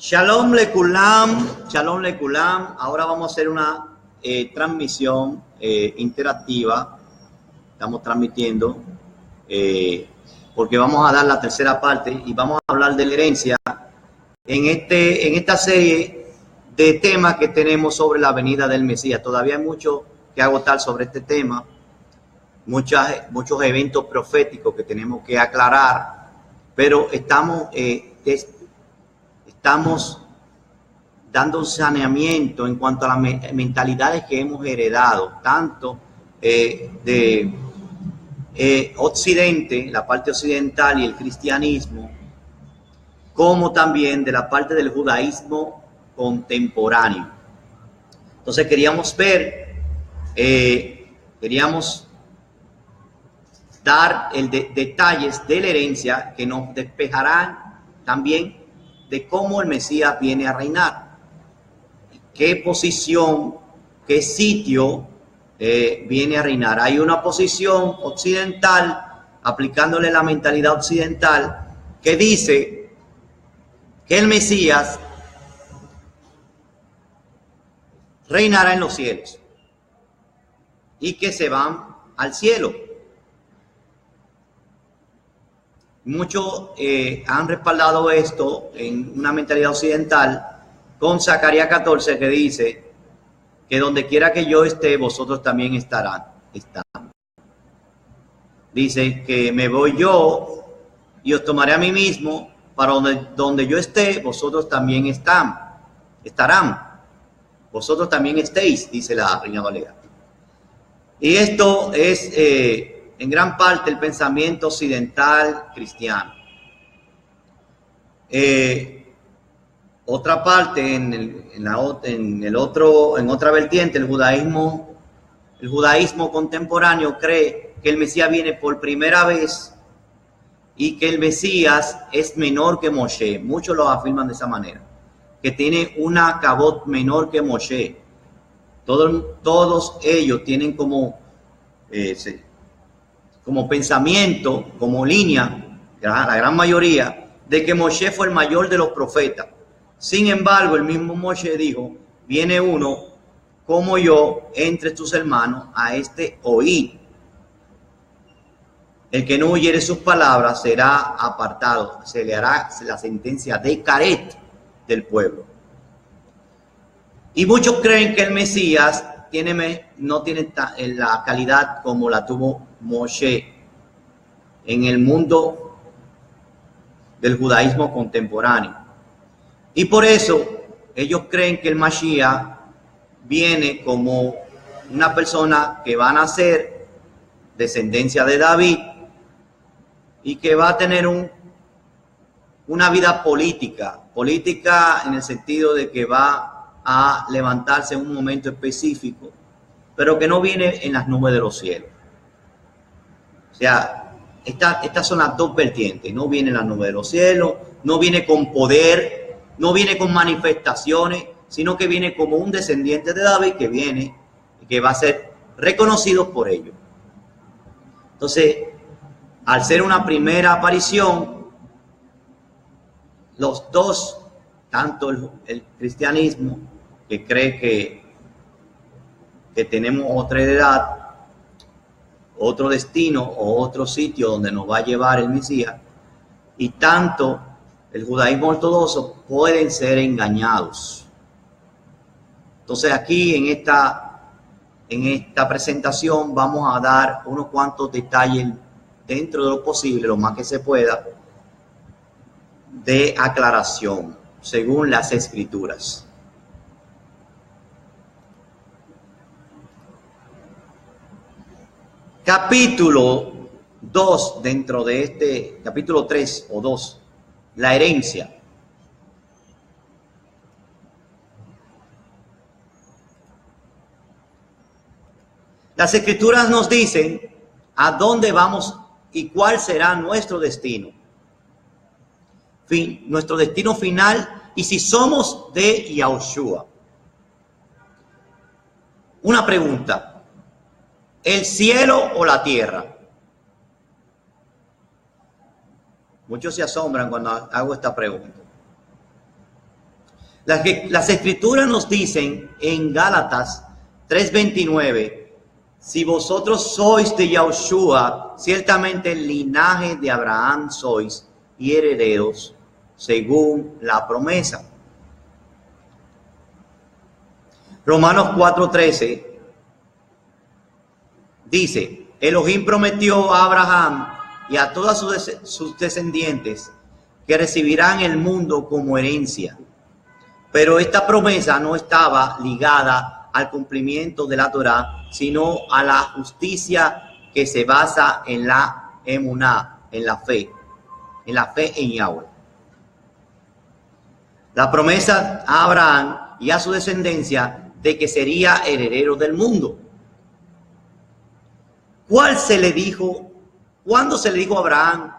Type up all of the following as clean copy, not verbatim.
Shalom Lekulam, Shalom Lekulam. Ahora vamos a hacer una transmisión interactiva. Estamos transmitiendo porque vamos a dar la tercera parte y vamos a hablar de la herencia en esta serie de temas que tenemos sobre la venida del Mesías. Todavía hay mucho que agotar sobre este tema, muchos eventos proféticos que tenemos que aclarar, pero estamos dando un saneamiento en cuanto a las mentalidades que hemos heredado, tanto de Occidente, la parte occidental y el cristianismo, como también de la parte del judaísmo contemporáneo. Entonces queríamos dar detalles de la herencia que nos despejarán también de cómo el Mesías viene a reinar, qué posición, qué sitio viene a reinar. Hay una posición occidental, aplicándole la mentalidad occidental, que dice que el Mesías reinará en los cielos y que se van al cielo. Muchos han respaldado esto en una mentalidad occidental con Zacarías 14, que dice que donde quiera que yo esté, vosotros también estarán. Dice que me voy yo y os tomaré a mí mismo, para donde yo esté, vosotros también estarán. Vosotros también estéis, dice la Reina Valera. Y esto es en gran parte el pensamiento occidental cristiano. Otra parte, en otra vertiente, el judaísmo contemporáneo cree que el Mesías viene por primera vez y que el Mesías es menor que Moshe. Muchos lo afirman de esa manera, que tiene una cabot menor que Moshe. Todos ellos tienen como pensamiento, como línea, la gran mayoría, de que Moshe fue el mayor de los profetas. Sin embargo, el mismo Moshe dijo: viene uno como yo entre tus hermanos, a este oí. El que no oyere sus palabras será apartado, se le hará la sentencia de caret del pueblo. Y muchos creen que el Mesías no tiene la calidad como la tuvo Moshe en el mundo del judaísmo contemporáneo. Y por eso ellos creen que el Mashiach viene como una persona que va a nacer descendencia de David y que va a tener una vida política en el sentido de que va a levantarse en un momento específico, pero que no viene en las nubes de los cielos. O sea, estas son las dos vertientes. No viene en las nubes de los cielos, no viene con poder, no viene con manifestaciones, sino que viene como un descendiente de David que viene y que va a ser reconocido por ellos. Entonces, al ser una primera aparición, los dos, tanto el cristianismo, que cree que tenemos otra edad, otro destino o otro sitio donde nos va a llevar el Mesías, y tanto el judaísmo ortodoxo, pueden ser engañados. Entonces aquí en esta presentación vamos a dar unos cuantos detalles dentro de lo posible, lo más que se pueda, de aclaración según las Escrituras. Capítulo 2 dentro de este, capítulo 3 o 2, la herencia. Las Escrituras nos dicen a dónde vamos y cuál será nuestro destino. Nuestro destino final, y si somos de Yahushua. Una pregunta: ¿el cielo o la tierra? Muchos se asombran cuando hago esta pregunta. Las escrituras nos dicen en Gálatas 3:29, si vosotros sois de Yahushua, ciertamente el linaje de Abraham sois y herederos según la promesa. Romanos 4:13 dice, Elohim prometió a Abraham y a todas sus descendientes que recibirán el mundo como herencia. Pero esta promesa no estaba ligada al cumplimiento de la Torá, sino a la justicia que se basa en la emuná, en la fe en Yahweh. La promesa a Abraham y a su descendencia de que sería heredero del mundo. ¿Cuándo se le dijo a Abraham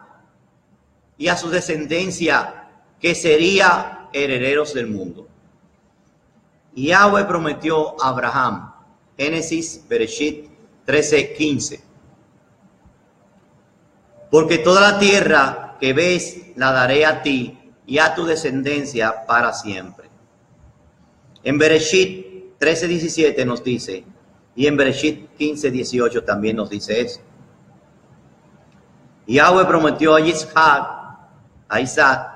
y a su descendencia que sería herederos del mundo? Yahweh prometió a Abraham, Génesis, Bereshit 13:15. Porque toda la tierra que ves la daré a ti y a tu descendencia para siempre. En Bereshit 13:17 nos dice, y en Bereshit 15:18 también nos dice eso. Yahweh prometió a Isaac,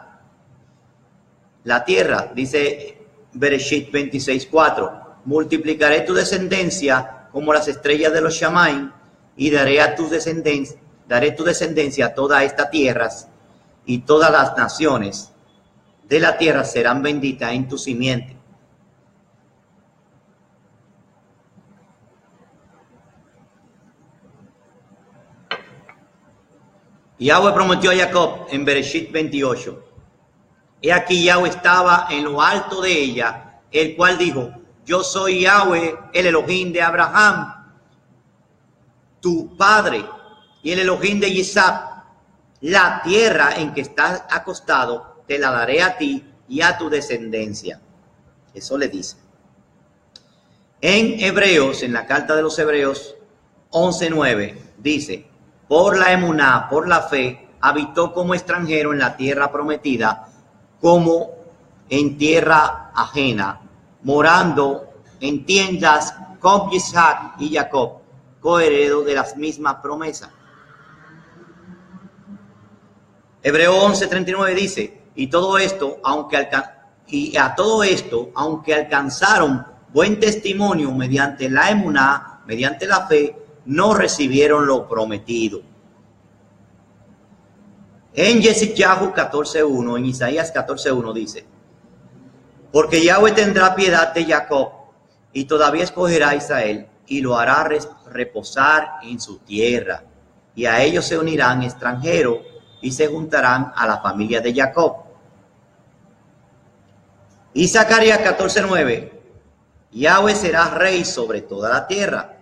la tierra, dice Bereshit 26:4, multiplicaré tu descendencia como las estrellas de los Shamaim y daré tu descendencia a todas estas tierras y todas las naciones de la tierra serán benditas en tu simiente. Yahweh prometió a Jacob en Bereshit 28. He aquí Yahweh estaba en lo alto de ella, el cual dijo, yo soy Yahweh, el Elohim de Abraham, tu padre, y el Elohim de Isaac. La tierra en que estás acostado te la daré a ti y a tu descendencia. Eso le dice. En Hebreos, en la carta de los Hebreos 11:9, dice, por la emuná, por la fe, habitó como extranjero en la tierra prometida, como en tierra ajena, morando en tiendas con Isaac y Jacob, coheredos de las mismas promesas. Hebreo 11:39 dice, y a todo esto, aunque alcanzaron buen testimonio mediante la emuná, mediante la fe, no recibieron lo prometido. En Yeshayahu 14:1, en Isaías 14:1 dice, porque Yahweh tendrá piedad de Jacob y todavía escogerá a Israel y lo hará reposar en su tierra, y a ellos se unirán extranjeros y se juntarán a la familia de Jacob. Y Zacarías 14:9, Yahweh será rey sobre toda la tierra.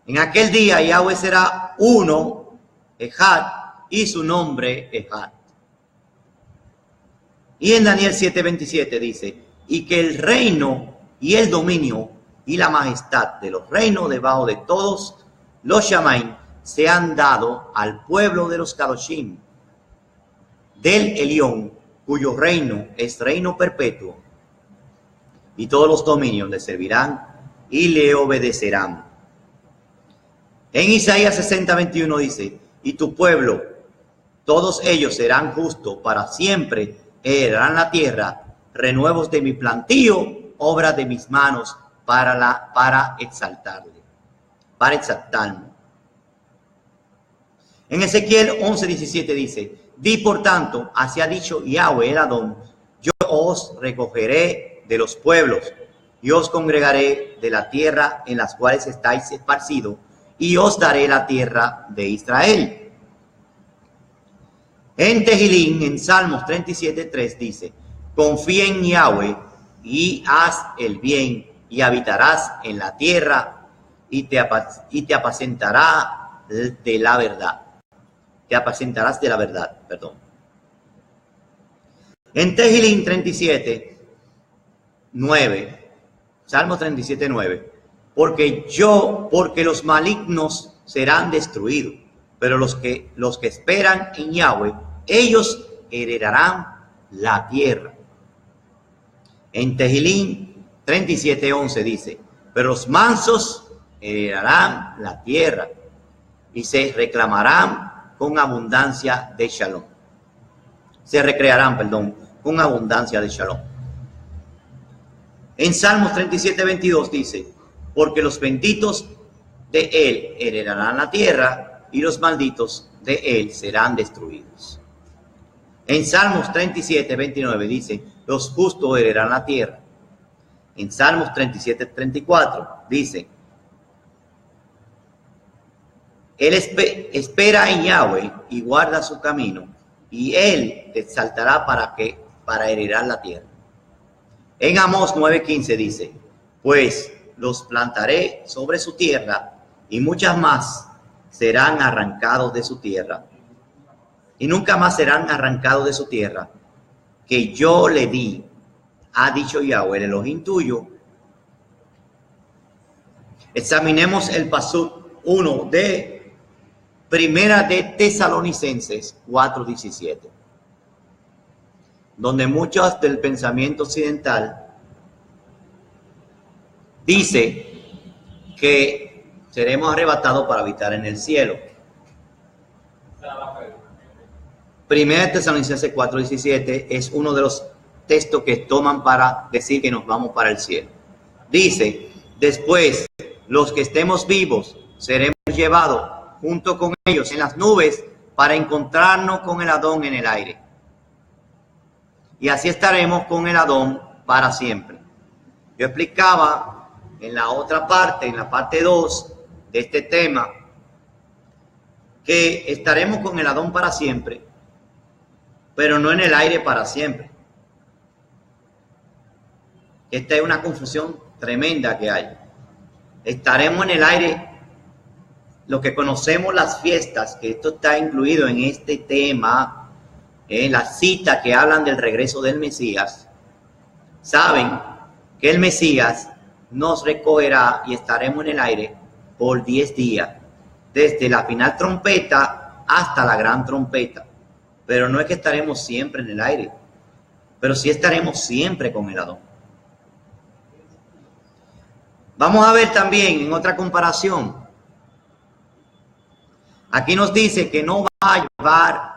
En aquel día Yahweh será uno, Ejad, y su nombre Ejad. Y en Daniel 7:27 dice, y que el reino y el dominio y la majestad de los reinos debajo de todos los Shamaim se han dado al pueblo de los Kadoshim, del Elión, cuyo reino es reino perpetuo, y todos los dominios le servirán y le obedecerán. En Isaías 60:21 dice, y tu pueblo, todos ellos serán justos para siempre, heredarán la tierra, renuevos de mi plantío, obra de mis manos, para exaltarme. En Ezequiel 11:17 dice, di por tanto, así ha dicho Yahweh el Adón, yo os recogeré de los pueblos, y os congregaré de la tierra en las cuales estáis esparcidos, y os daré la tierra de Israel. En Tehilín, en Salmos 37:3 dice, confía en Yahweh y haz el bien, y habitarás en la tierra, y te apacentarás de la verdad. Te apacentarás de la verdad, perdón. En Tehilín 37:9, Salmo 37:9, porque los malignos serán destruidos, pero los que esperan en Yahweh, ellos heredarán la tierra. En Tejilín 37:11 dice, pero los mansos heredarán la tierra y se reclamarán con abundancia de shalom. Se recrearán, perdón, con abundancia de shalom. En Salmos 37:22 dice, porque los benditos de él heredarán la tierra y los malditos de él serán destruidos. En Salmos 37:29 dice, los justos heredarán la tierra. En Salmos 37:34 dice, él espera en Yahweh y guarda su camino, y él te exaltará para heredar la tierra. En Amós 9:15 dice, pues los plantaré sobre su tierra, y muchas más serán arrancados de su tierra, y nunca más serán arrancados de su tierra, que yo le di, ha dicho Yahweh, el Elohim tuyo. Examinemos el pasuk 1 de Primera de Tesalonicenses 4:17, donde muchos del pensamiento occidental dice que seremos arrebatados para habitar en el cielo. Primera de Tesalonicenses 4:17 es uno de los textos que toman para decir que nos vamos para el cielo. Dice, después los que estemos vivos seremos llevados junto con ellos en las nubes para encontrarnos con el Adón en el aire. Y así estaremos con el Adón para siempre. Yo explicaba en la otra parte, en la parte 2 de este tema, que estaremos con el Adón para siempre, pero no en el aire para siempre. Esta es una confusión tremenda que hay. Estaremos en el aire, lo que conocemos las fiestas, que esto está incluido en este tema, en las citas que hablan del regreso del Mesías, saben que el Mesías nos recogerá y estaremos en el aire por 10 días, desde la final trompeta hasta la gran trompeta. Pero no es que estaremos siempre en el aire, pero sí estaremos siempre con el Adón. Vamos a ver también en otra comparación. Aquí nos dice que no va a llevar,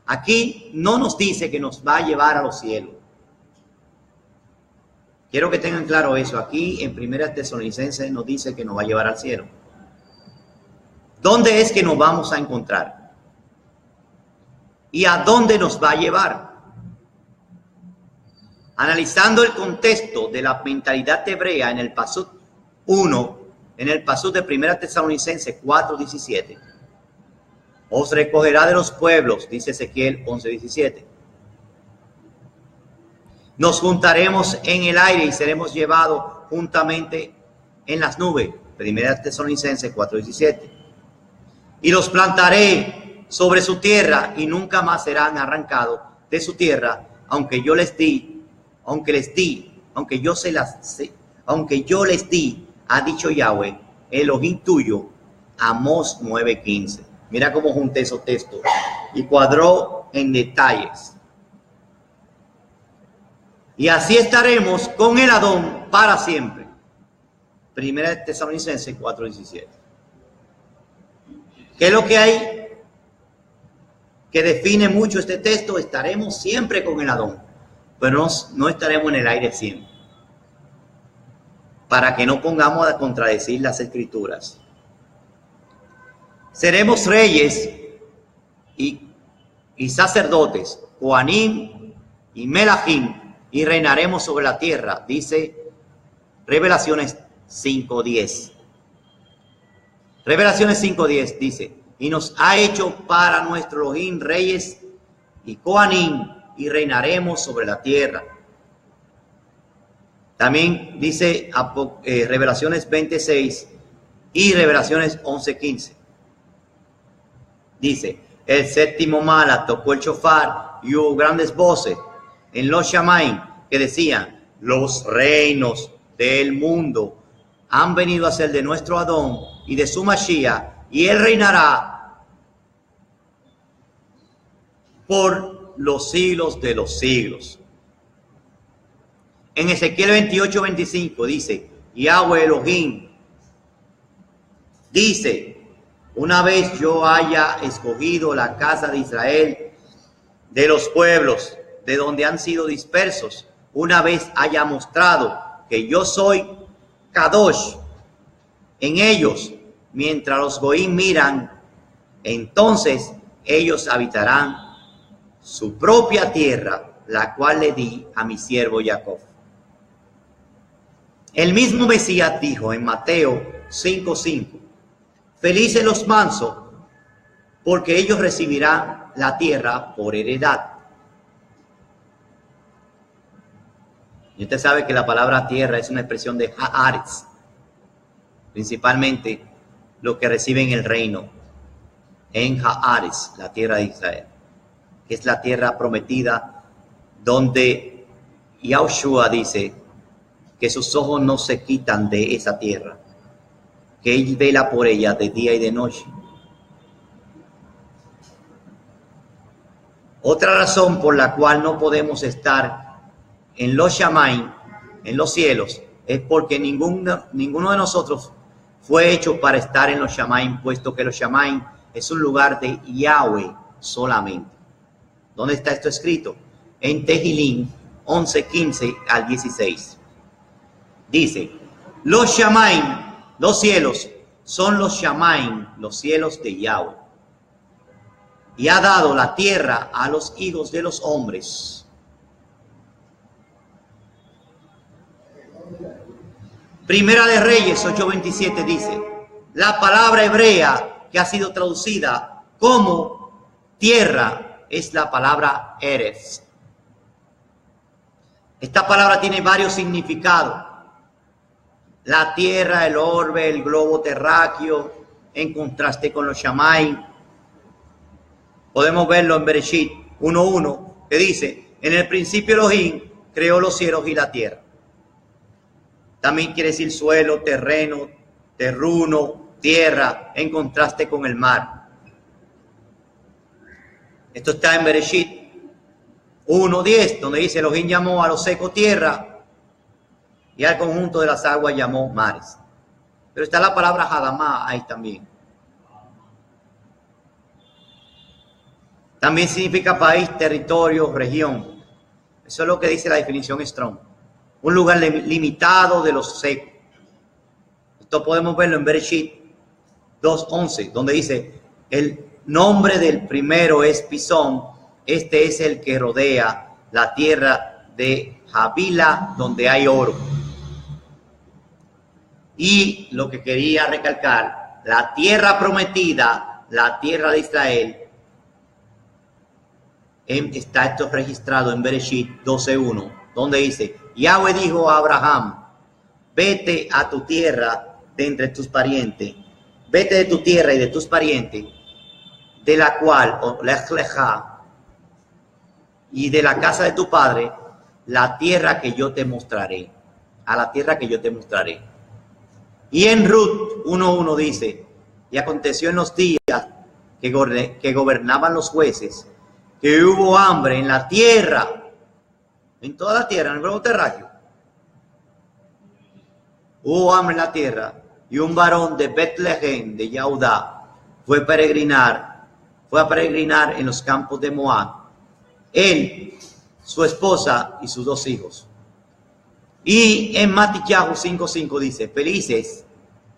aquí no nos dice que nos va a llevar a los cielos. Quiero que tengan claro eso. Aquí en Primera Tesalonicenses nos dice que nos va a llevar al cielo. ¿Dónde es que nos vamos a encontrar? ¿Y a dónde nos va a llevar? Analizando el contexto de la mentalidad hebrea en el pasuk 1, en el pasuk de Primera Tesalonicenses 4:17. Os recogerá de los pueblos, dice Ezequiel 11:17. Nos juntaremos en el aire y seremos llevados juntamente en las nubes, Primera Tesalonicenses 4:17. Y los plantaré sobre su tierra y nunca más serán arrancados de su tierra, aunque yo les di, ha dicho Yahweh, Elohim tuyo, Amós 9:15. Mira cómo junté esos textos y cuadró en detalles. Y así estaremos con el Adón para siempre. Primera de Tesalonicenses 4:17. ¿Qué es lo que hay que define mucho este texto? Estaremos siempre con el Adón, pero no estaremos en el aire siempre. Para que no pongamos a contradecir las Escrituras. Seremos reyes y sacerdotes, Coanim y Melahim, y reinaremos sobre la tierra, dice Revelaciones 5:10. Revelaciones 5:10 dice, y nos ha hecho para nuestro Elohim reyes y Coanim, y reinaremos sobre la tierra. También dice Revelaciones 20:6 y Revelaciones 11:15. Dice, el séptimo mala tocó el shofar y hubo grandes voces en los Shamaim que decían, los reinos del mundo han venido a ser de nuestro Adón y de su Mashiach, y él reinará por los siglos de los siglos. En Ezequiel 28:25 dice, Yahweh Elohim dice, una vez yo haya escogido la casa de Israel de los pueblos de donde han sido dispersos, una vez haya mostrado que yo soy Kadosh en ellos, mientras los goín miran, entonces ellos habitarán su propia tierra, la cual le di a mi siervo Jacob. El mismo Mesías dijo en Mateo 5:5, felices los mansos, porque ellos recibirán la tierra por heredad. Y usted sabe que la palabra tierra es una expresión de haaretz, principalmente lo que reciben el reino en haaretz, la tierra de Israel, que es la tierra prometida donde Yahushua dice que sus ojos no se quitan de esa tierra, que él vela por ella de día y de noche. Otra razón por la cual no podemos estar en los Shamaim, en los cielos, es porque ninguno de nosotros fue hecho para estar en los Shamaim, puesto que los Shamaim es un lugar de Yahweh solamente. ¿Dónde está esto escrito? En Tehillim 11:15 al 16. Dice, los Shamaim, los cielos, son los Shamaim, los cielos de Yahweh. Y ha dado la tierra a los hijos de los hombres. Primera de Reyes 8:27 dice, la palabra hebrea que ha sido traducida como tierra es la palabra Eretz. Esta palabra tiene varios significados. La tierra, el orbe, el globo terráqueo, en contraste con los Shamaim. Podemos verlo en Bereshit 1:1, que dice, en el principio Elohim creó los cielos y la tierra. También quiere decir suelo, terreno, terruno, tierra, en contraste con el mar. Esto está en Bereshit 1:10, donde dice, Elohim llamó a lo seco tierra y al conjunto de las aguas llamó mares. Pero está la palabra Hadamá ahí también. También significa país, territorio, región. Eso es lo que dice la definición Strong. Un lugar limitado de los secos. Esto podemos verlo en Bereshit 2:11, donde dice, el nombre del primero es Pisón, este es el que rodea la tierra de Javila, donde hay oro. Y lo que quería recalcar, la tierra prometida, la tierra de Israel, está esto registrado en Bereshit 12:1, donde dice, Yahweh dijo a Abraham, vete a tu tierra de entre tus parientes, vete de tu tierra y de tus parientes, de la cual, o lech lecha, y de la casa de tu padre, la tierra que yo te mostraré, a la tierra que yo te mostraré. Y en Ruth 1:1 dice, y aconteció en los días que gobernaban los jueces, que hubo hambre en la tierra, en toda la tierra, en el globo terráqueo. Hubo hambre en la tierra, y un varón de Betlehem, de Yahudá, fue a peregrinar en los campos de Moab. Él, su esposa y sus 2 hijos. Y en Matityahu 5:5 dice, felices,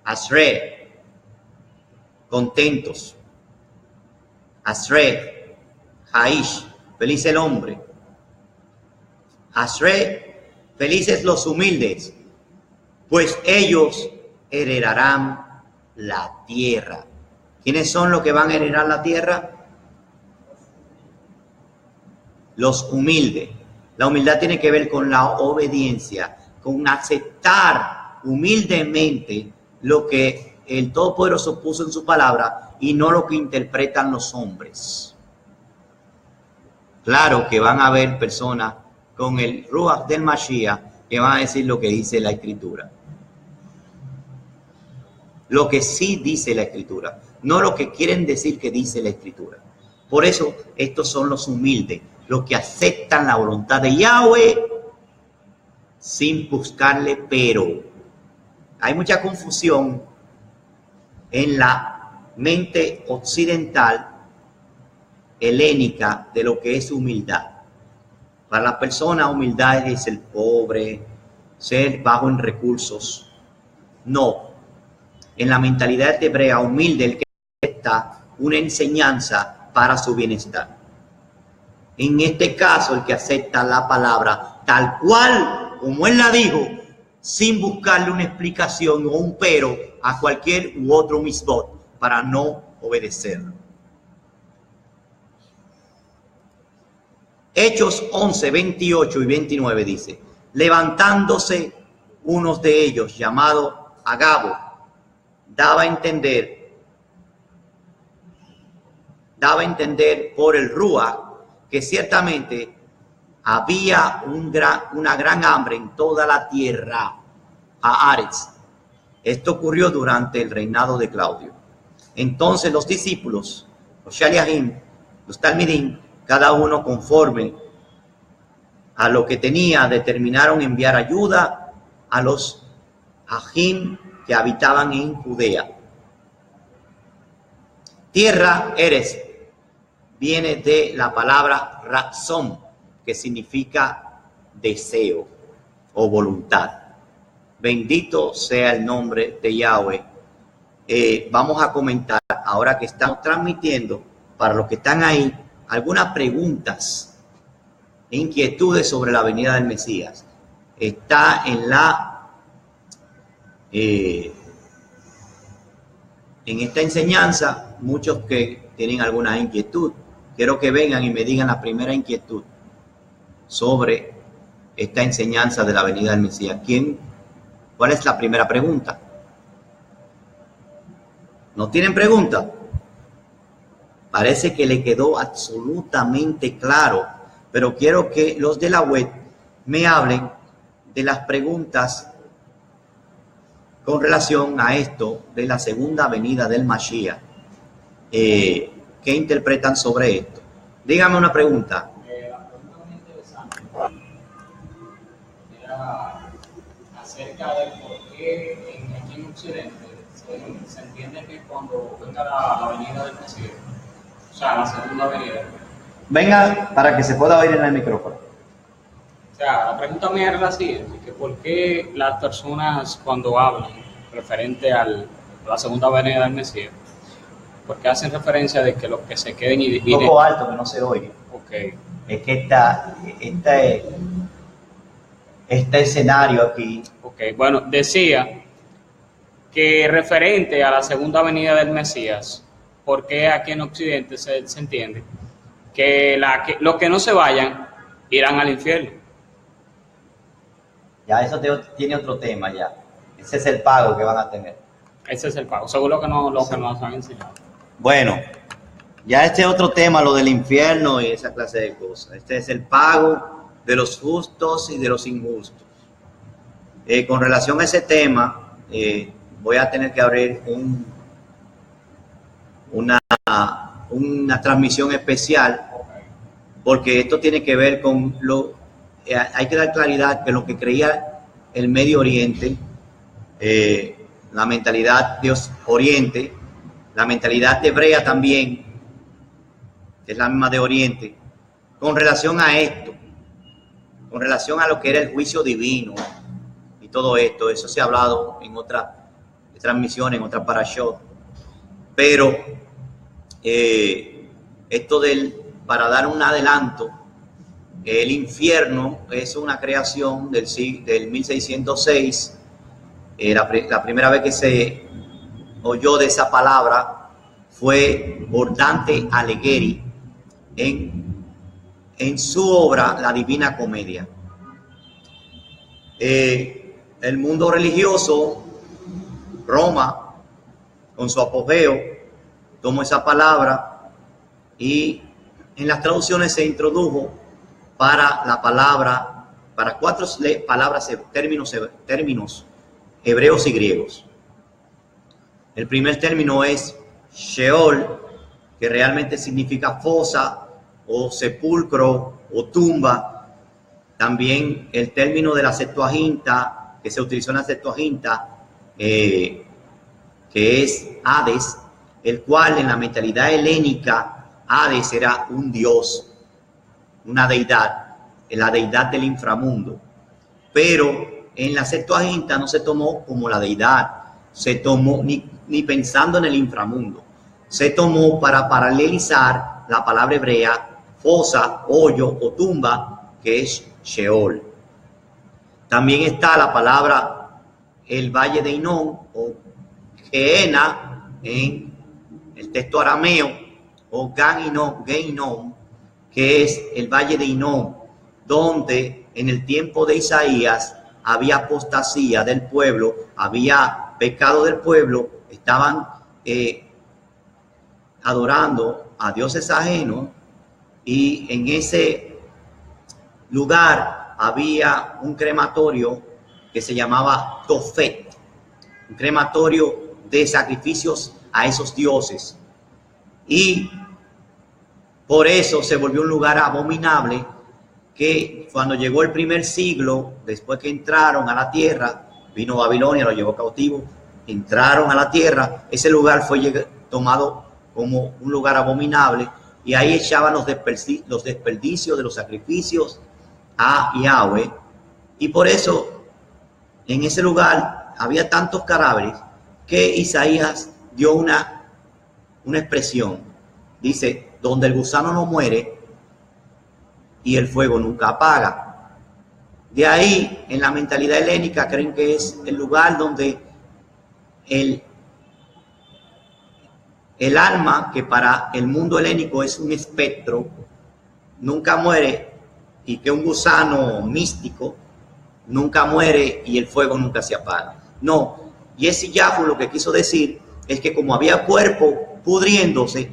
Asre, contentos. Asre, Haish, feliz el hombre. Asre, felices los humildes, pues ellos heredarán la tierra. ¿Quiénes son los que van a heredar la tierra? Los humildes. La humildad tiene que ver con la obediencia, con aceptar humildemente lo que el Todopoderoso puso en su palabra y no lo que interpretan los hombres. Claro que van a haber personas con el Ruach del Mashiach que van a decir lo que dice la Escritura. Lo que sí dice la Escritura, no lo que quieren decir que dice la Escritura. Por eso estos son los humildes, los que aceptan la voluntad de Yahweh sin buscarle pero. Hay mucha confusión en la mente occidental helénica de lo que es humildad. Para la persona, humildad es ser pobre, ser bajo en recursos. No. En la mentalidad hebrea, humilde, el que acepta una enseñanza para su bienestar. En este caso, el que acepta la palabra tal cual, como él la dijo, sin buscarle una explicación o un pero a cualquier u otro misbot para no obedecerlo. Hechos 11, 28 y 29 dice, levantándose unos de ellos, llamado Agabo, daba a entender por el Ruach que ciertamente había una gran hambre en toda la tierra, Haaretz. Esto ocurrió durante el reinado de Claudio. Entonces los discípulos, los Shaliahim, los Talmidim, cada uno conforme a lo que tenía, determinaron enviar ayuda a los Ajim que habitaban en Judea. Tierra, Eres, viene de la palabra razón, que significa deseo o voluntad. Bendito sea el nombre de Yahweh. Vamos a comentar, ahora que estamos transmitiendo, para los que están ahí, algunas preguntas e inquietudes sobre la venida del Mesías. Está en esta enseñanza, muchos que tienen alguna inquietud. Quiero que vengan y me digan la primera inquietud sobre esta enseñanza de la venida del Mesías. ¿Cuál es la primera pregunta? ¿No tienen pregunta? Parece que le quedó absolutamente claro, pero quiero que los de la web me hablen de las preguntas con relación a esto de la segunda venida del Mashiach. ¿Qué interpretan sobre esto? Dígame una pregunta. La pregunta muy interesante era acerca del por qué aquí en Occidente se entiende que cuando venga la venida del Mesías, o sea, la segunda venida. Venga para que se pueda oír en el micrófono. O sea, la pregunta mía era la siguiente, que por qué las personas cuando hablan referente a la segunda venida del Mesías, ¿por qué hacen referencia de que los que se queden y Un poco alto, que no se oye. Okay. Es que este escenario aquí. Ok, bueno, decía que referente a la segunda venida del Mesías, ¿por qué aquí en Occidente se entiende que los que no se vayan irán al infierno? Ya eso tiene otro tema ya. Ese es el pago que van a tener. Ese es el pago, según lo que nos han enseñado. Bueno, ya este otro tema, lo del infierno y esa clase de cosas. Este es el pago de los justos y de los injustos. Con relación a ese tema, voy a tener que abrir una transmisión especial, porque esto tiene que ver con hay que dar claridad que lo que creía el Medio Oriente, la mentalidad de Oriente, la mentalidad hebrea también, que es la misma de Oriente, con relación a esto, con relación a lo que era el juicio divino y todo esto. Eso se ha hablado en otras transmisiones, en otras parashot. Pero para dar un adelanto, el infierno es una creación del 1606. La primera vez que se oyó de esa palabra fue por Dante Alighieri en su obra La Divina Comedia. El mundo religioso, Roma, con su apogeo, tomó esa palabra y en las traducciones se introdujo para la palabra, para 4 palabras, términos hebreos y griegos. El primer término es Sheol, que realmente significa fosa o sepulcro o tumba. También el término de la Septuaginta, que se utilizó en la Septuaginta, que es Hades, el cual en la mentalidad helénica, Hades era un dios, una deidad, la deidad del inframundo. Pero en la Septuaginta no se tomó como la deidad, se tomó ni pensando en el inframundo, se tomó para paralelizar la palabra hebrea fosa, hoyo o tumba, que es Sheol. También está la palabra el valle de Hinnom o Gehenna en el texto arameo, o Gan-Hinnom, que es el valle de Hinnom, donde en el tiempo de Isaías había apostasía del pueblo, había pecado del pueblo, estaban adorando a dioses ajenos, y en ese lugar había un crematorio que se llamaba Tofet, un crematorio de sacrificios a esos dioses, y por eso se volvió un lugar abominable, que cuando llegó el primer siglo, después que entraron a la tierra, vino Babilonia, lo llevó cautivo, entraron a la tierra, ese lugar fue tomado como un lugar abominable, y ahí echaban los desperdicios de los sacrificios a Yahweh, y por eso en ese lugar había tantos cadáveres que Isaías dio una expresión, dice, donde el gusano no muere y el fuego nunca apaga. De ahí, en la mentalidad helénica, creen que es el lugar donde el alma, que para el mundo helénico es un espectro, nunca muere, y que un gusano místico nunca muere y el fuego nunca se apaga. No, Jesse Yafo lo que quiso decir es que como había cuerpo pudriéndose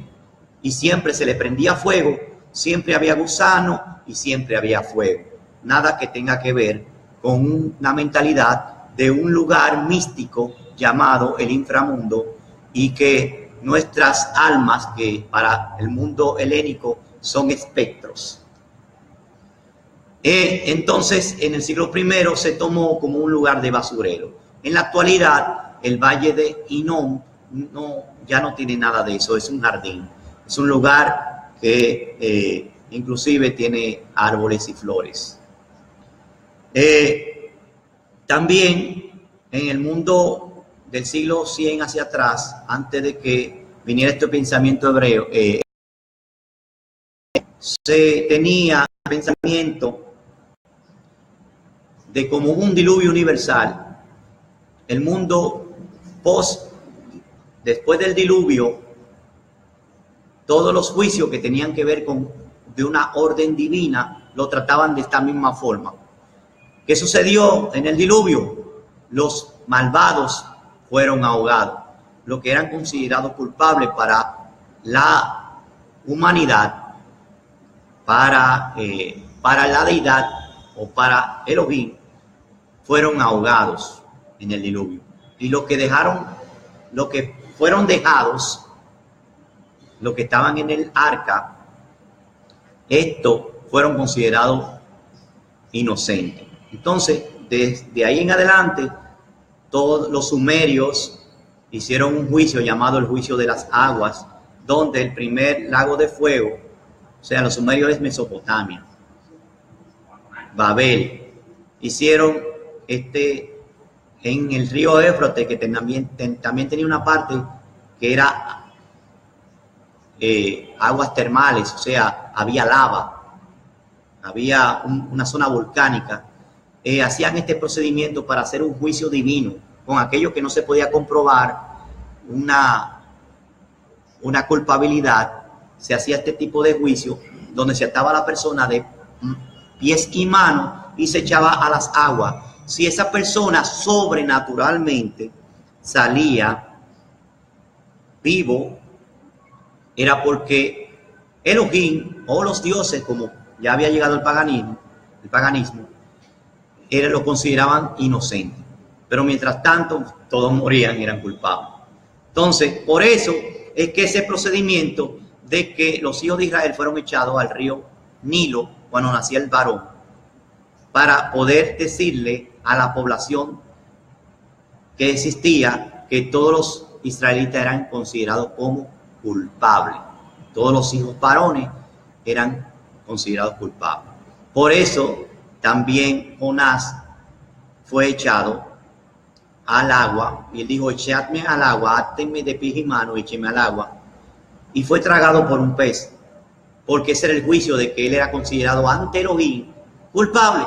y siempre se le prendía fuego, siempre había gusano y siempre había fuego. Nada que tenga que ver con una mentalidad de un lugar místico llamado el inframundo, y que nuestras almas, que para el mundo helénico son espectros. Entonces, en el siglo I se tomó como un lugar de basurero. En la actualidad, el valle de Hinnom ya no tiene nada de eso, es un jardín. Es un lugar que inclusive tiene árboles y flores. También en el mundo del siglo 100 hacia atrás, antes de que viniera este pensamiento hebreo, se tenía pensamiento de como un diluvio universal. El mundo después del diluvio, todos los juicios que tenían que ver con de una orden divina lo trataban de esta misma forma. ¿Qué sucedió en el diluvio? Los malvados fueron ahogados. Los que eran considerados culpables para la humanidad, para la deidad o para Elohim, fueron ahogados en el diluvio. Y los que fueron dejados, los que estaban en el arca, estos fueron considerados inocentes. Entonces, desde ahí en adelante, todos los sumerios hicieron un juicio llamado el juicio de las aguas, donde el primer lago de fuego, o sea, los sumerios es Mesopotamia, Babel, hicieron en el río Éufrates, que también tenía una parte que era aguas termales, o sea, había lava, había una zona volcánica. Hacían este procedimiento para hacer un juicio divino con aquello que no se podía comprobar una culpabilidad. Se hacía este tipo de juicio donde se ataba a la persona de pies y manos y se echaba a las aguas. Si esa persona sobrenaturalmente salía vivo, era porque Elohim o los dioses, como ya había llegado el paganismo, lo consideraban inocente. Pero mientras tanto, todos morían y eran culpables. Entonces, por eso es que ese procedimiento de que los hijos de Israel fueron echados al río Nilo cuando nacía el varón, para poder decirle a la población que existía que todos los israelitas eran considerados como culpables. Todos los hijos varones eran considerados culpables. Por eso también Jonás fue echado al agua, y él dijo: echadme al agua, átenme de pies y manos, écheme al agua, y fue tragado por un pez, porque ese era el juicio de que él era considerado ante Elohim culpable.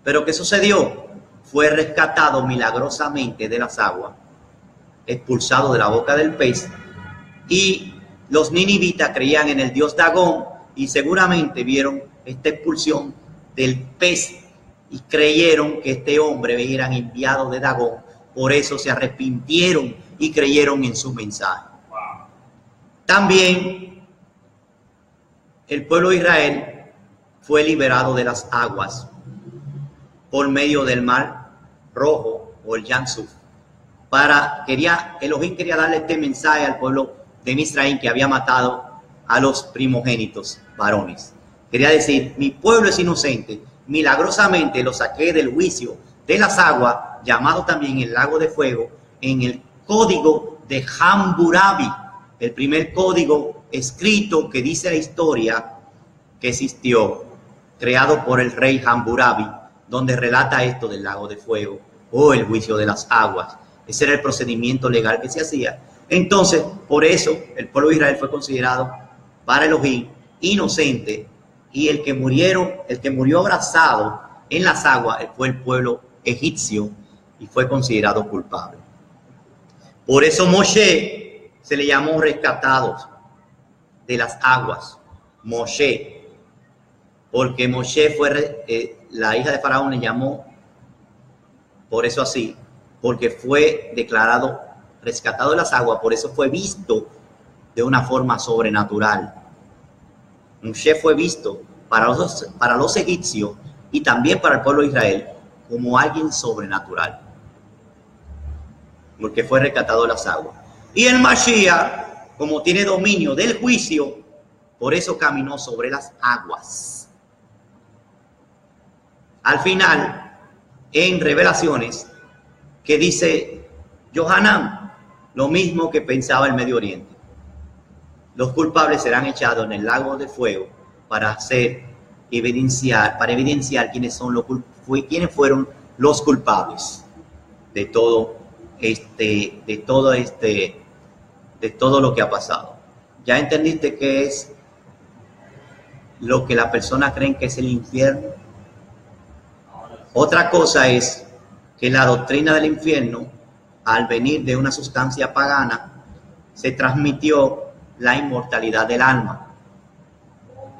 Pero ¿qué sucedió? Fue rescatado milagrosamente de las aguas, expulsado de la boca del pez, y los ninivitas creían en el dios Dagón, y seguramente vieron esta expulsión del pez y creyeron que este hombre era enviado de Dagón. Por eso se arrepintieron y creyeron en su mensaje. También el pueblo de Israel fue liberado de las aguas por medio del mar rojo o el Yam-Suf. Elohim quería darle este mensaje al pueblo de Misraim, que había matado a los primogénitos varones. Quería decir: mi pueblo es inocente, milagrosamente lo saqué del juicio de las aguas, llamado también el lago de fuego, en el código de Hammurabi, el primer código escrito que dice la historia que existió, creado por el rey Hammurabi, donde relata esto del lago de fuego o el juicio de las aguas. Ese era el procedimiento legal que se hacía. Entonces, por eso el pueblo de Israel fue considerado para Elohim inocente, y el que murió abrazado en las aguas fue el pueblo egipcio y fue considerado culpable. Por eso Moshe se le llamó rescatados de las aguas, Moshe, porque Moshe fue, la hija de Faraón le llamó por eso así, porque fue declarado rescatado de las aguas, por eso fue visto de una forma sobrenatural. Moshe fue visto para los egipcios y también para el pueblo de Israel como alguien sobrenatural, porque fue rescatado de las aguas. Y el Mashiach, como tiene dominio del juicio, por eso caminó sobre las aguas. Al final, en Revelaciones, que dice Yohanan, lo mismo que pensaba el Medio Oriente: los culpables serán echados en el lago de fuego para evidenciar quiénes fueron los culpables de todo lo que ha pasado. ¿Ya entendiste qué es lo que las personas creen que es el infierno? Otra cosa es que la doctrina del infierno, al venir de una sustancia pagana, se transmitió la inmortalidad del alma.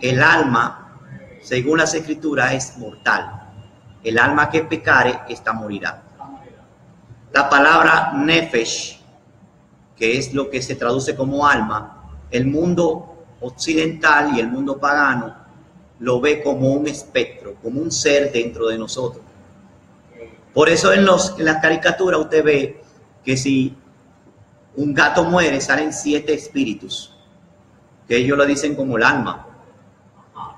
El alma, según las escrituras, es mortal. El alma que pecare, esta morirá. La palabra nefesh, que es lo que se traduce como alma, el mundo occidental y el mundo pagano lo ve como un espectro, como un ser dentro de nosotros. Por eso en las caricaturas usted ve que si un gato muere, salen 7 espíritus, que ellos lo dicen como el alma.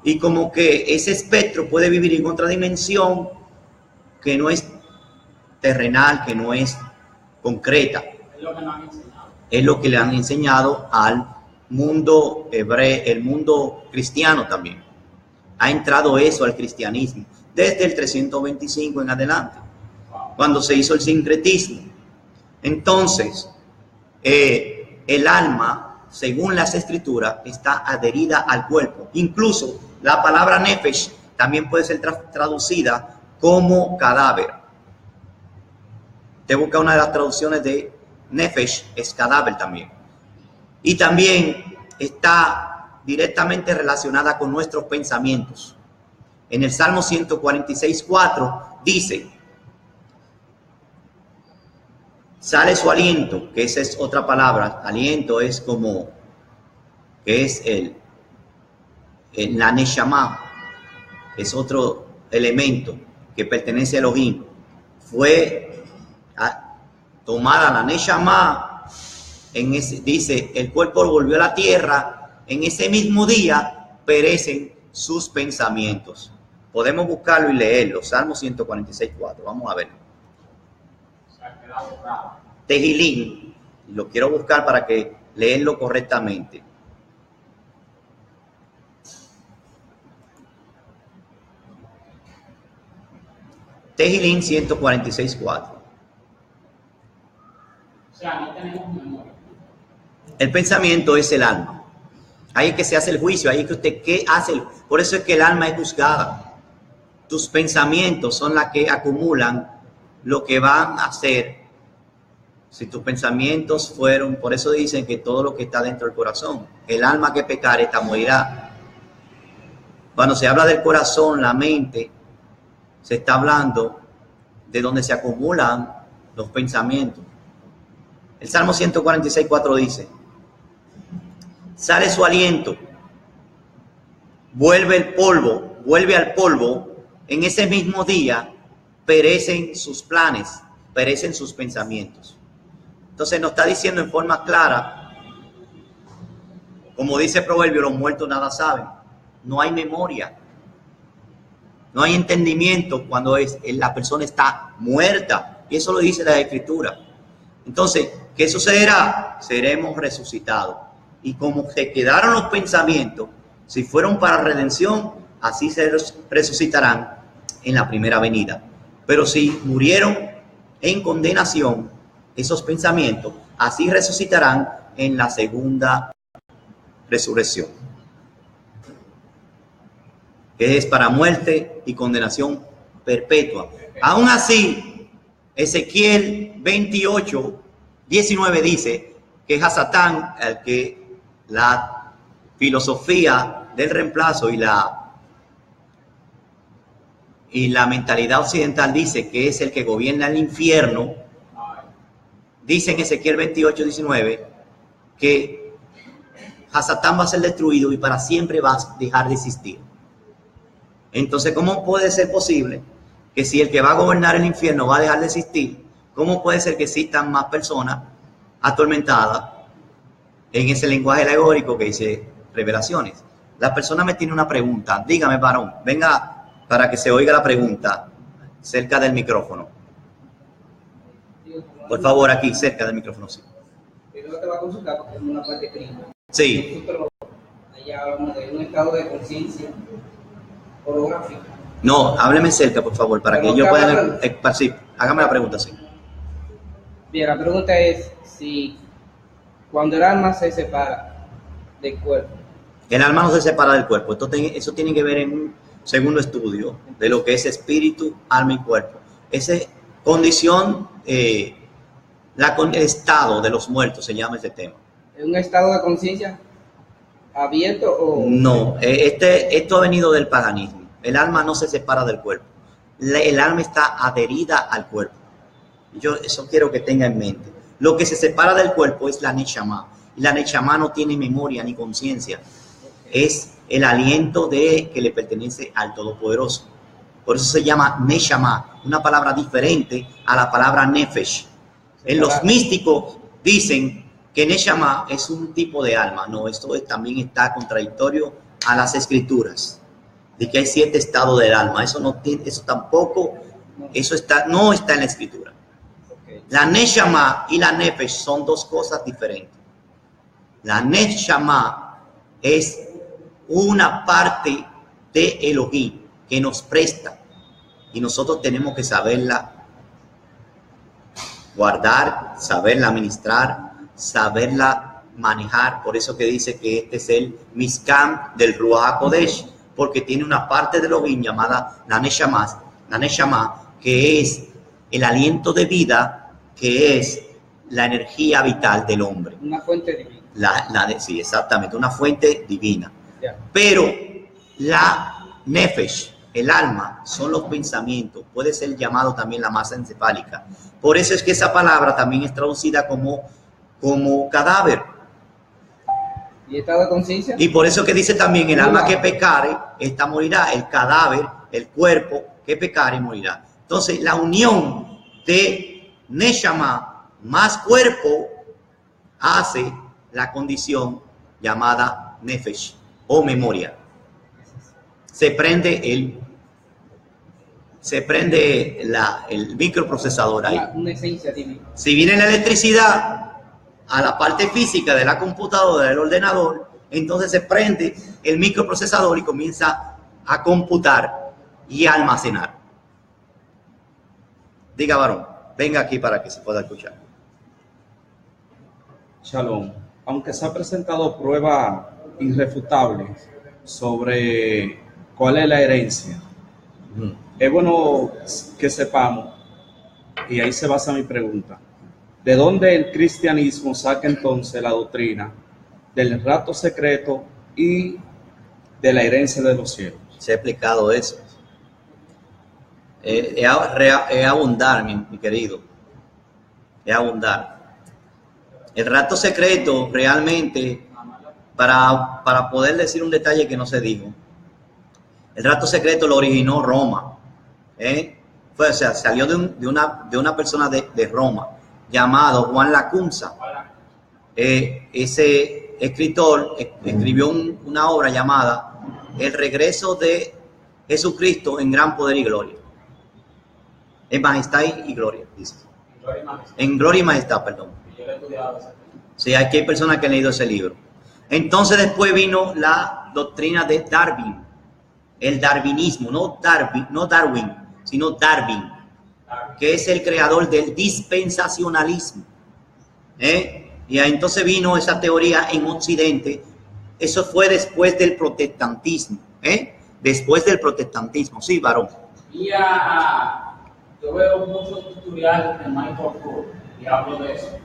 Y como que ese espectro puede vivir en otra dimensión que no es terrenal, que no es concreta. Es lo que le han enseñado al mundo hebreo, el mundo cristiano también. Ha entrado eso al cristianismo desde el 325 en adelante, cuando se hizo el sincretismo. Entonces, el alma, según las escrituras, está adherida al cuerpo. Incluso la palabra nefesh también puede ser traducida como cadáver. Te busca una de las traducciones de nefesh, es cadáver también. Y también está directamente relacionada con nuestros pensamientos. En el Salmo 146:4 dice: sale su aliento, que esa es otra palabra. Aliento es como, que es la neshama, es otro elemento que pertenece a Elohim. Fue tomada la neshama, dice, el cuerpo volvió a la tierra, en ese mismo día perecen sus pensamientos. Podemos buscarlo y leerlo. Salmo 146:4. Vamos a verlo. Tehilín. Lo quiero buscar para que leerlo correctamente. Tehilín 146:4. O sea, no tenemos memoria. El pensamiento es el alma. Ahí es que se hace el juicio, ahí es que usted qué hace. Por eso es que el alma es juzgada. Tus pensamientos son las que acumulan lo que van a hacer. Si tus pensamientos fueron, por eso dicen que todo lo que está dentro del corazón, el alma que pecare, esta morirá. Cuando se habla del corazón, la mente, se está hablando de donde se acumulan los pensamientos. El Salmo 146:4 dice: sale su aliento, vuelve al polvo, en ese mismo día perecen sus planes, perecen sus pensamientos. Entonces nos está diciendo en forma clara, como dice Proverbio, los muertos nada saben, no hay memoria, no hay entendimiento cuando la persona está muerta, y eso lo dice la Escritura. Entonces, ¿qué sucederá? Seremos resucitados. Y como se quedaron los pensamientos, si fueron para redención, así se resucitarán en la primera venida. Pero si murieron en condenación, esos pensamientos, así resucitarán en la segunda resurrección, que es para muerte y condenación perpetua. Aún así, Ezequiel 28:19 dice que es a Satán el que la filosofía del reemplazo y la mentalidad occidental dice que es el que gobierna el infierno. Dice en Ezequiel 28:19 que Hasatán va a ser destruido y para siempre va a dejar de existir. Entonces, ¿cómo puede ser posible que si el que va a gobernar el infierno va a dejar de existir, cómo puede ser que existan más personas atormentadas en ese lenguaje alegórico que dice Revelaciones? La persona me tiene una pregunta. Dígame, varón, venga para que se oiga la pregunta cerca del micrófono. Por favor, aquí, cerca del micrófono, sí. Primero te va a consultar porque es una parte crítica. Sí. Allá hablamos de un estado de conciencia holográfica. No, hábleme cerca, por favor, para que ellos puedan... sí, hágame la pregunta, sí. Bien, la pregunta es si cuando el alma se separa del cuerpo. El alma no se separa del cuerpo. Eso tiene que ver en un segundo estudio de lo que es espíritu, alma y cuerpo. Esa condición... el estado de los muertos se llama ese tema. ¿Es un estado de conciencia abierto o...? No, esto ha venido del paganismo. El alma no se separa del cuerpo. El alma está adherida al cuerpo. Yo eso quiero que tenga en mente. Lo que se separa del cuerpo es la Neshama. Y la Neshama no tiene memoria ni conciencia. Okay. Es el aliento que le pertenece al Todopoderoso. Por eso se llama Neshama, una palabra diferente a la palabra Nefesh. En los místicos dicen que Neshama es un tipo de alma. No, esto también está contradictorio a las escrituras, de que hay 7 estados del alma. Eso no tiene, eso tampoco, eso no está en la escritura. La Neshama y la Nefesh son 2 cosas diferentes. La Neshama es una parte de Elohim que nos presta y nosotros tenemos que saberla guardar, saberla administrar, saberla manejar. Por eso que dice que este es el Mishkan del Ruach HaKodesh, porque tiene una parte de Elohim llamada la Neshama, que es el aliento de vida, que es la energía vital del hombre. Una fuente divina. Sí, exactamente, una fuente divina. Yeah. Pero la Nefesh, el alma, son los pensamientos. Puede ser llamado también la masa encefálica. Por eso es que esa palabra también es traducida como cadáver. ¿Y estado de conciencia? Y por eso que dice también el alma que pecare, esta morirá. El cadáver, el cuerpo que pecare, morirá. Entonces, la unión de Neshama más cuerpo hace la condición llamada Nefesh o memoria. Se prende se prende el microprocesador ahí. Una esencia divina. Si viene la electricidad a la parte física de la computadora, del ordenador, entonces se prende el microprocesador y comienza a computar y a almacenar. Diga, varón, venga aquí para que se pueda escuchar. Shalom. Aunque se ha presentado pruebas irrefutables sobre cuál es la herencia, es bueno que sepamos, y ahí se basa mi pregunta, ¿de dónde el cristianismo saca entonces la doctrina del rapto secreto y de la herencia de los cielos? Se ha explicado eso. Es abundar, mi querido. Es abundar. El rapto secreto realmente, para poder decir un detalle que no se dijo, el rapto secreto lo originó Roma. O sea, salió de una persona de Roma llamado Juan Lacunza. Ese escritor escribió una obra llamada El regreso de Jesucristo en gran poder y gloria. En majestad y gloria, dice. En gloria y majestad, perdón. Sí, aquí hay personas que han leído ese libro. Entonces después vino la doctrina de Darwin, el darwinismo, no Darwin, sino Darwin, que es el creador del dispensacionalismo. Y entonces vino esa teoría en Occidente. Eso fue después del protestantismo. Después del protestantismo, sí, varón. Yo veo muchos tutoriales de Michael Ford y hablo de eso.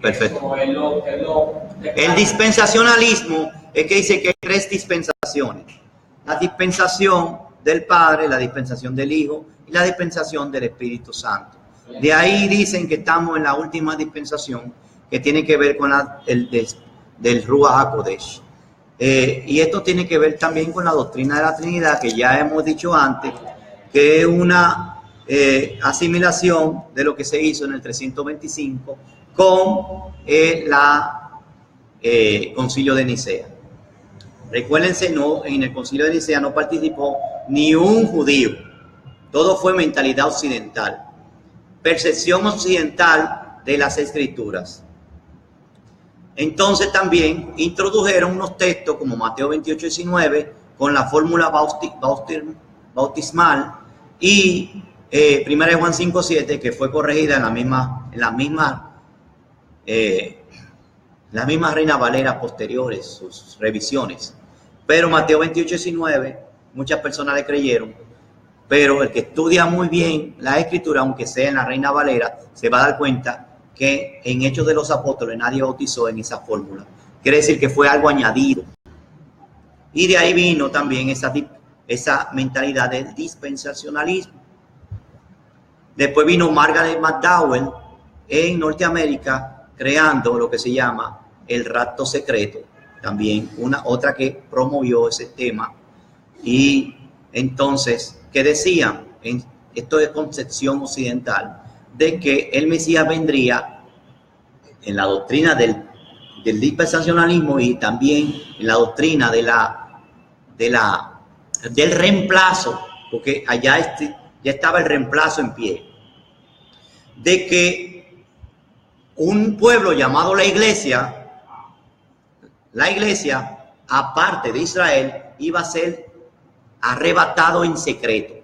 Perfecto. Eso El dispensacionalismo es que dice que hay 3 dispensaciones. La dispensación del Padre, la dispensación del Hijo y la dispensación del Espíritu Santo. De ahí dicen que estamos en la última dispensación, que tiene que ver con del Ruach HaKodesh. Y esto tiene que ver también con la doctrina de la Trinidad, que ya hemos dicho antes, que es una asimilación de lo que se hizo en el 325 con concilio de Nicea. Recuérdense, en el concilio de Nicea no participó ni un judío. Todo fue mentalidad occidental, percepción occidental de las escrituras. Entonces también introdujeron unos textos como Mateo 28:19 con la fórmula bautismal y 1 Juan 5:7, que fue corregida en la misma Reina Valera posteriores, sus revisiones. Pero Mateo 28:19, muchas personas le creyeron, pero el que estudia muy bien la escritura, aunque sea en la Reina Valera, se va a dar cuenta que en Hechos de los Apóstoles nadie bautizó en esa fórmula. Quiere decir que fue algo añadido. Y de ahí vino también esa mentalidad del dispensacionalismo. Después vino Margaret McDowell en Norteamérica creando lo que se llama el rapto secreto. También otra que promovió ese tema. Y entonces, ¿qué decían? Esto es concepción occidental, de que el Mesías vendría en la doctrina del dispensacionalismo y también en la doctrina del reemplazo, porque allá ya estaba el reemplazo en pie, de que un pueblo llamado la iglesia, aparte de Israel, iba a ser arrebatado en secreto.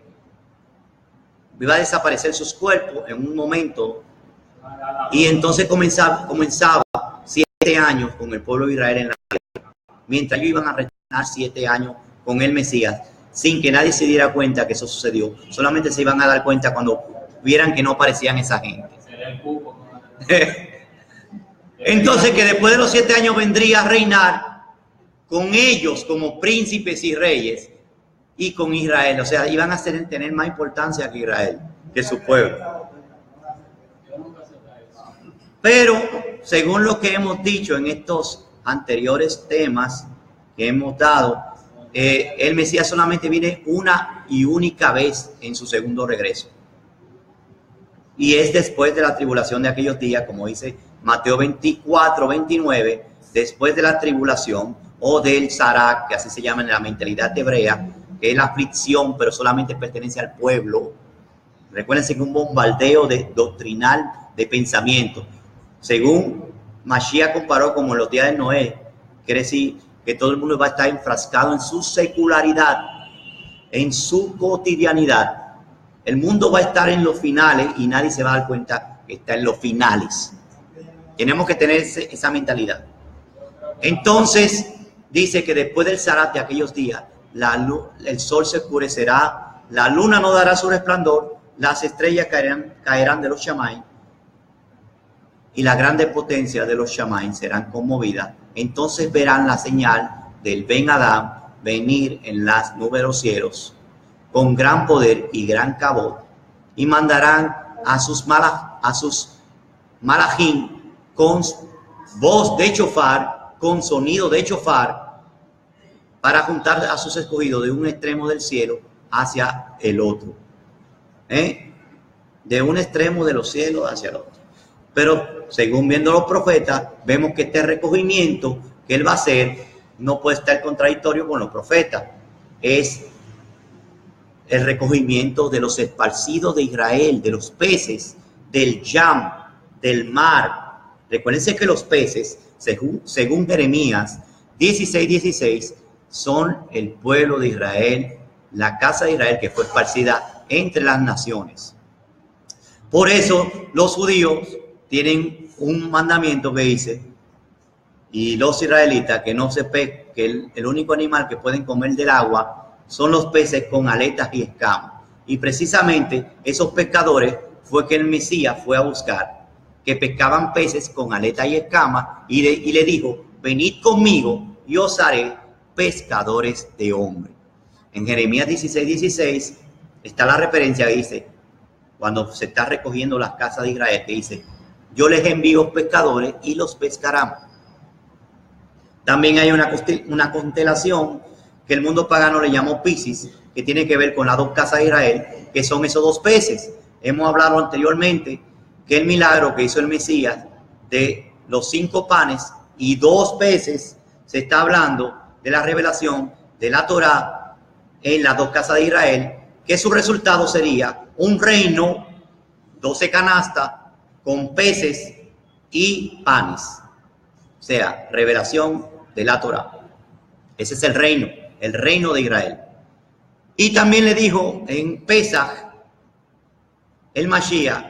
Iba a desaparecer sus cuerpos en un momento, y entonces comenzaba 7 años con el pueblo de Israel en la tierra, mientras ellos iban a reinar 7 años con el Mesías, sin que nadie se diera cuenta que eso sucedió. Solamente se iban a dar cuenta cuando vieran que no aparecían esa gente. Entonces, que después de los 7 años vendría a reinar con ellos como príncipes y reyes, y con Israel. O sea, iban a tener más importancia que Israel, que su pueblo. Pero, según lo que hemos dicho en estos anteriores temas que hemos dado, el Mesías solamente viene una y única vez en su segundo regreso. Y es después de la tribulación de aquellos días, como dice Mateo 24:29, después de la tribulación o del Sarak, que así se llama en la mentalidad hebrea, que es la aflicción, pero solamente pertenece al pueblo. Recuérdense que un bombardeo doctrinal de pensamiento, según Mashiach comparó como en los días de Noé, quiere decir que todo el mundo va a estar enfrascado en su secularidad, en su cotidianidad. El mundo va a estar en los finales y nadie se va a dar cuenta que está en los finales. Tenemos que tener esa mentalidad. Entonces, dice que después del Zarat de aquellos días, el sol se oscurecerá, la luna no dará su resplandor, las estrellas caerán de los Shamaim, y la grande potencia de los Shamaim serán conmovidas. Entonces verán la señal del Ben Adam venir en las nubes de los cielos con gran poder y gran cabot, y mandarán a sus malachim con voz de chofar, con sonido de chofar, para juntar a sus escogidos de un extremo del cielo hacia el otro. De un extremo de los cielos hacia el otro. Pero según viendo los profetas, vemos que este recogimiento que él va a hacer no puede estar contradictorio con los profetas. Es el recogimiento de los esparcidos de Israel, de los peces, del Yam, del mar. Recuérdense que los peces, según Jeremías 16:16, son el pueblo de Israel, la casa de Israel que fue esparcida entre las naciones. Por eso los judíos tienen un mandamiento que dice, y los israelitas, que no se pesque, que el único animal que pueden comer del agua son los peces con aletas y escamas. Y precisamente esos pescadores fue que el Mesías fue a buscar, que pescaban peces con aletas y escamas, y le dijo, venid conmigo y os haré pescadores de hombres. En Jeremías 16:16 está la referencia que dice, cuando se está recogiendo las casas de Israel, que dice, yo les envío pescadores y los pescarán. También hay una constelación que el mundo pagano le llamó Piscis, que tiene que ver con las dos casas de Israel, que son esos dos peces. Hemos hablado anteriormente que el milagro que hizo el Mesías de los 5 panes y 2 peces, se está hablando de la revelación de la Torá en las dos casas de Israel, que su resultado sería un reino, 12 canastas con peces y panes. O sea, revelación de la Torá. Ese es el reino de Israel. Y también le dijo en Pesaj, el Mashiach,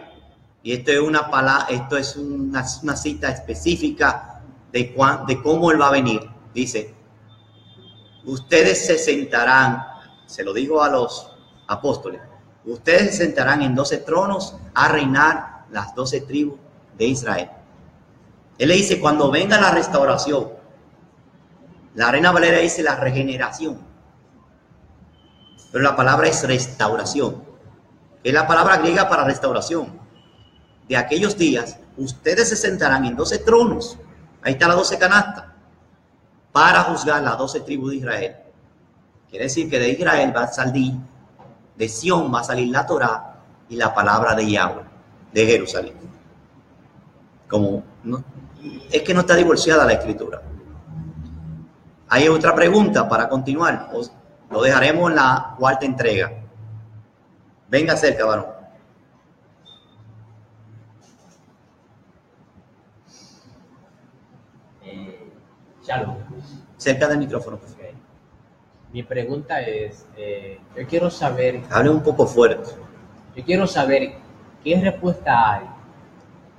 y esto es una cita específica de cómo él va a venir. Dice, ustedes se sentarán, se lo digo a los apóstoles, ustedes se sentarán en 12 tronos a reinar las 12 tribus de Israel. Él le dice, cuando venga la restauración, la Reina Valera dice la regeneración, pero la palabra es restauración, es la palabra griega para restauración. De aquellos días, ustedes se sentarán en 12 tronos, ahí está las 12 canastas, para juzgar las 12 tribus de Israel. Quiere decir que de Israel va a salir, de Sión va a salir la Torá y la palabra de Yahweh, de Jerusalén. Es que no está divorciada la escritura. Hay otra pregunta para continuar. Lo dejaremos en la cuarta entrega. Venga cerca, varón. Shalom. Cerca del micrófono. Okay. Mi pregunta es, yo quiero saber... Hable un poco fuerte. Yo quiero saber qué respuesta hay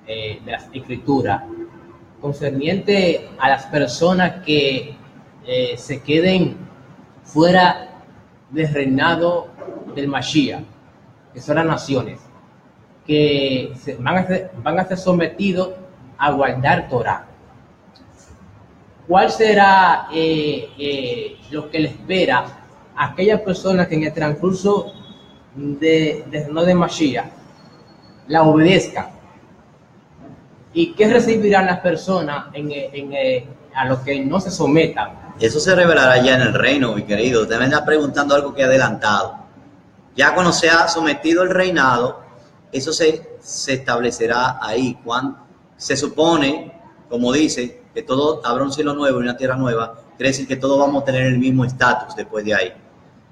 de las escrituras concerniente a las personas que se queden fuera del reinado del Mashiach, que son las naciones, que van a ser sometidos a guardar Torah. ¿Cuál será lo que le espera a aquellas personas que en el transcurso del reinado de Mashiach la obedezcan? ¿Y qué recibirán las personas a los que no se sometan? Eso se revelará ya en el reino, mi querido. Usted me está preguntando algo que he adelantado. Ya cuando se ha sometido el reinado, eso se establecerá ahí. Cuando se supone, como dice, que todo habrá un cielo nuevo y una tierra nueva, quiere decir que todos vamos a tener el mismo estatus después de ahí.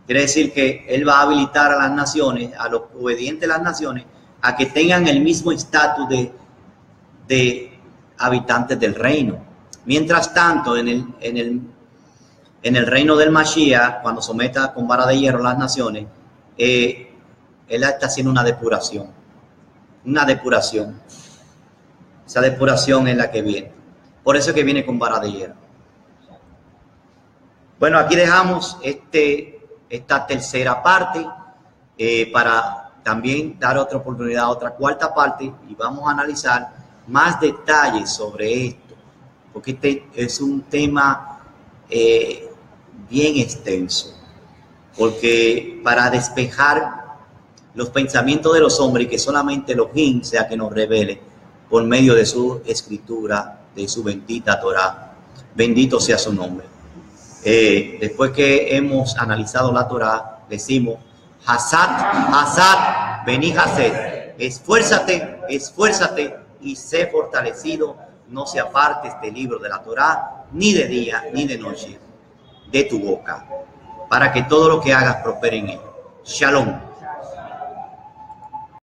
Quiere decir que Él va a habilitar a las naciones, a los obedientes de las naciones, a que tengan el mismo estatus de habitantes del reino. Mientras tanto, en el reino del Mashiach, cuando someta con vara de hierro las naciones, Él está haciendo una depuración. Una depuración. Esa depuración es la que viene. Por eso es que viene con vara de hierro. Bueno, aquí dejamos esta tercera parte para también dar otra oportunidad a otra cuarta parte y vamos a analizar más detalles sobre esto, porque este es un tema bien extenso, porque para despejar los pensamientos de los hombres y que solamente Elohim sea que nos revele por medio de su escritura, de su bendita Torá, bendito sea su nombre. Después que hemos analizado la Torá, decimos, Hazat, vení Hazet, esfuérzate y sé fortalecido, no se apartes del libro de la Torá, ni de día ni de noche, de tu boca, para que todo lo que hagas prospere en él. Shalom.